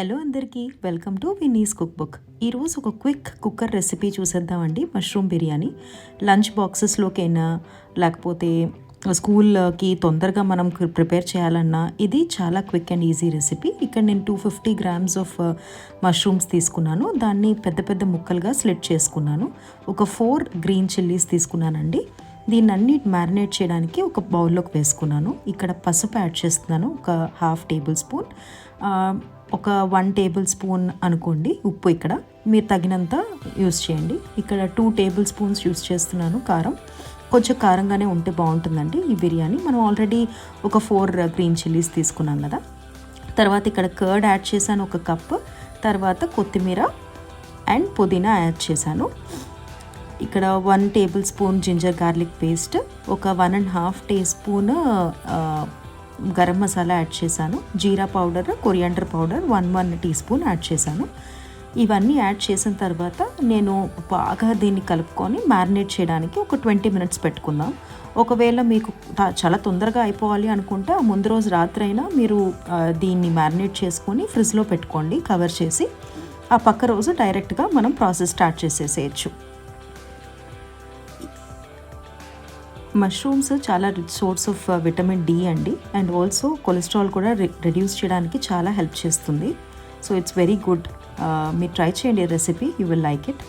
Hello అందరికీ, welcome to Vinni's cook book. ఈరోజు ఒక క్విక్ కుక్కర్ రెసిపీ చూసేద్దామండి. మష్రూమ్ బిర్యానీ లంచ్ బాక్సెస్లోకైనా లేకపోతే స్కూల్కి తొందరగా మనం ప్రిపేర్ చేయాలన్నా ఇది చాలా క్విక్ అండ్ ఈజీ రెసిపీ. ఇక్కడ నేను 250 grams ఆఫ్ మష్రూమ్స్ తీసుకున్నాను. దాన్ని పెద్ద పెద్ద ముక్కలుగా స్లిట్ చేసుకున్నాను. ఒక 4 గ్రీన్ చిల్లీస్ తీసుకున్నానండి. దీన్ని అన్ని మ్యారినేట్ చేయడానికి ఒక బౌల్లోకి వేసుకున్నాను. ఇక్కడ పసుపు యాడ్ చేస్తున్నాను, ఒక 1/2 టేబుల్ స్పూన్. ఒక 1 టేబుల్ స్పూన్ అనుకోండి ఉప్పు. ఇక్కడ మీరు తగినంత యూస్ చేయండి. ఇక్కడ 2 టేబుల్ స్పూన్స్ యూస్ చేస్తున్నాను కారం. కొంచెం కారంగానే ఉంటే బాగుంటుందండి ఈ బిర్యానీ. మనం ఆల్రెడీ ఒక 4 గ్రీన్ చిల్లీస్ తీసుకున్నాం కదా. తర్వాత ఇక్కడ కర్డ్ యాడ్ చేశాను 1 కప్. తర్వాత కొత్తిమీర అండ్ పుదీనా యాడ్ చేశాను. ఇక్కడ 1 tablespoon ginger garlic paste, ఒక 1.5 teaspoon garam masala add చేశాను. Jeera powder, coriander powder 1 teaspoon add చేశాను. ఇవన్నీ యాడ్ చేసిన తర్వాత నేను బాగా దీన్ని కలుపుకొని మ్యారినేట్ చేయడానికి ఒక 20 minutes పెట్టుకుందాం. ఒకవేళ మీకు చాలా తొందరగా అయిపోవాలి అనుకుంటే ఆ ముందు రోజు రాత్రి అయినా మీరు దీన్ని మ్యారినేట్ చేసుకొని ఫ్రిడ్జ్లో పెట్టుకోండి కవర్ చేసి. ఆ పక్క రోజు డైరెక్ట్గా మనం ప్రాసెస్ స్టార్ట్ చేసేసేయచ్చు. మష్రూమ్స్ చాలా rich source of vitamin D అండి, అండ్ ఆల్సో కొలెస్ట్రాల్ కూడా రెడ్యూస్ చేయడానికి చాలా హెల్ప్ చేస్తుంది. So it's very good. మీరు ట్రై చేయండి recipe, you will like it.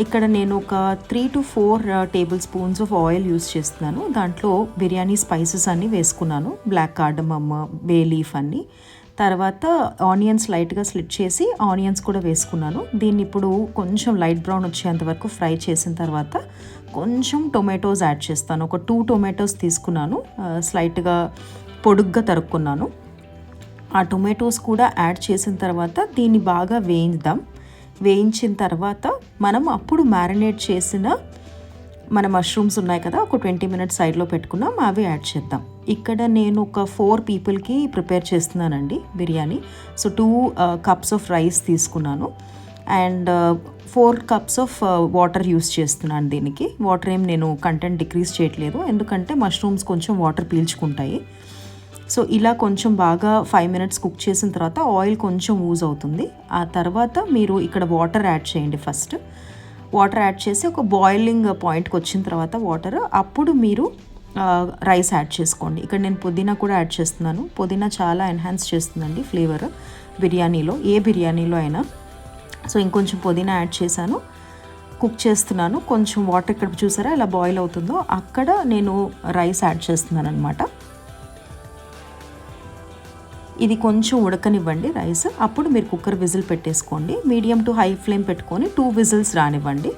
ఇక్కడ నేను ఒక 3 to 4 tablespoons of oil use చేస్తున్నాను. దాంట్లో బిర్యానీ స్పైసెస్ అన్నీ వేసుకున్నాను, బ్లాక్ కార్డమమ్, బే లీఫ్ అన్నీ. తర్వాత ఆనియన్స్ లైట్గా స్లిట్ చేసి ఆనియన్స్ కూడా వేసుకున్నాను. దీన్ని ఇప్పుడు కొంచెం లైట్ బ్రౌన్ వచ్చేంత వరకు ఫ్రై చేసిన తర్వాత కొంచెం టొమాటోస్ యాడ్ చేస్తాను. ఒక 2 టొమాటోస్ తీసుకున్నాను, స్లైట్గా పొడుగ్గా తరుక్కున్నాను. ఆ టొమాటోస్ కూడా యాడ్ చేసిన తర్వాత దీన్ని బాగా వేయించుదాం. వేయించిన తర్వాత మనం అప్పుడు మ్యారినేట్ చేసిన మన మష్రూమ్స్ ఉన్నాయి కదా, ఒక 20 minutes సైడ్లో పెట్టుకున్నాం, అవి యాడ్ చేద్దాం. ఇక్కడ నేను ఒక 4 పీపుల్కి ప్రిపేర్ చేస్తున్నానండి biryani. So 2 cups of rice తీసుకున్నాను and 4 cups of water use చేస్తున్నాను. దీనికి వాటర్ ఏం నేను కంటెంట్ డిక్రీజ్ చేయట్లేదు, ఎందుకంటే మష్రూమ్స్ కొంచెం వాటర్ పీల్చుకుంటాయి. సో ఇలా కొంచెం బాగా 5 minutes కుక్ చేసిన తర్వాత ఆయిల్ కొంచెం యూజ్ అవుతుంది. ఆ తర్వాత మీరు ఇక్కడ వాటర్ యాడ్ చేయండి. ఫస్ట్ వాటర్ యాడ్ చేసి ఒక బాయిలింగ్ పాయింట్కి వచ్చిన తర్వాత వాటర్, అప్పుడు మీరు రైస్ యాడ్ చేసుకోండి. ఇక్కడ నేను పుదీనా కూడా యాడ్ చేస్తున్నాను. పుదీనా చాలా ఎన్హాన్స్ చేస్తుందండి ఫ్లేవర్ బిర్యానీలో, ఏ బిర్యానీలో అయినా. సో ఇంకొంచెం పుదీనా యాడ్ చేశాను, కుక్ చేస్తున్నాను. కొంచెం వాటర్ ఇక్కడ చూసారా ఎలా బాయిల్ అవుతుందో, అక్కడ నేను రైస్ యాడ్ చేస్తున్నాను అనమాట. ఇది కొంచెం ఉడకనివ్వండి రైస్. అప్పుడు మీరు కుక్కర్ విజిల్ పెట్టేసుకోండి. మీడియం టు హై ఫ్లేమ్ పెట్టుకొని 2 whistles రానివ్వండి.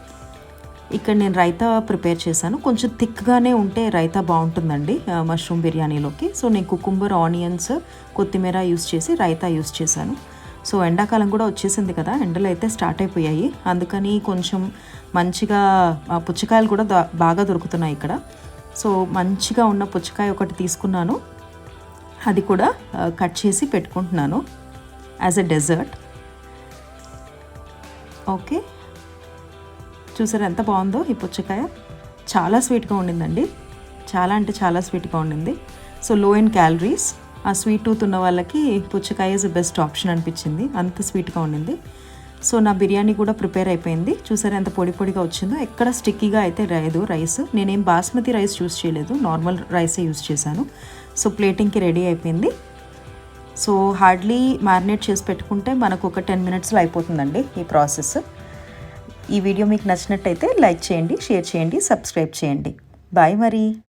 ఇక్కడ నేను రైతా ప్రిపేర్ చేశాను. కొంచెం థిక్గానే ఉంటే రైతా బాగుంటుందండి మష్రూమ్ బిర్యానీలోకి. సో నేను కుకుంబర్, ఆనియన్స్, కొత్తిమీర యూస్ చేసి రైతా యూస్ చేశాను. సో ఎండాకాలం కూడా వచ్చేసింది కదా, ఎండలు అయితే స్టార్ట్ అయిపోయాయి. అందుకని కొంచెం మంచిగా పుచ్చకాయలు కూడా బాగా దొరుకుతున్నాయి ఇక్కడ. సో మంచిగా ఉన్న పుచ్చకాయ ఒకటి తీసుకున్నాను, అది కూడా కట్ చేసి పెట్టుకుంటున్నాను యాజ్ ఎ డెజర్ట్. ఓకే, చూసారా ఎంత బాగుందో ఈ పుచ్చకాయ. చాలా స్వీట్గా ఉండిందండి, చాలా అంటే చాలా స్వీట్గా ఉండింది. సో లో ఇన్ క్యాలరీస్. ఆ స్వీట్ టూత్ ఉన్న వాళ్ళకి పుచ్చకాయ ఈజ్ బెస్ట్ ఆప్షన్ అనిపించింది, అంత స్వీట్గా ఉండింది. సో నా బిర్యానీ కూడా ప్రిపేర్ అయిపోయింది. చూసారా ఎంత పొడి పొడిగా వచ్చిందో, ఎక్కడ స్టిక్కీగా అయితే లేదు రైస్. నేనేం బాస్మతి రైస్ యూస్ చేయలేదు, నార్మల్ రైసే యూస్ చేశాను. సో ప్లేటింగ్కి రెడీ అయిపోయింది. సో హార్డ్లీ మ్యారినేట్ చేసి పెట్టుకుంటే మనకు ఒక 10 minutesలో అయిపోతుందండి ఈ ప్రాసెస్. ఈ వీడియో మీకు నచ్చినట్టయితే లైక్ చేయండి, షేర్ చేయండి, సబ్స్క్రైబ్ చేయండి. బాయ్ మరి.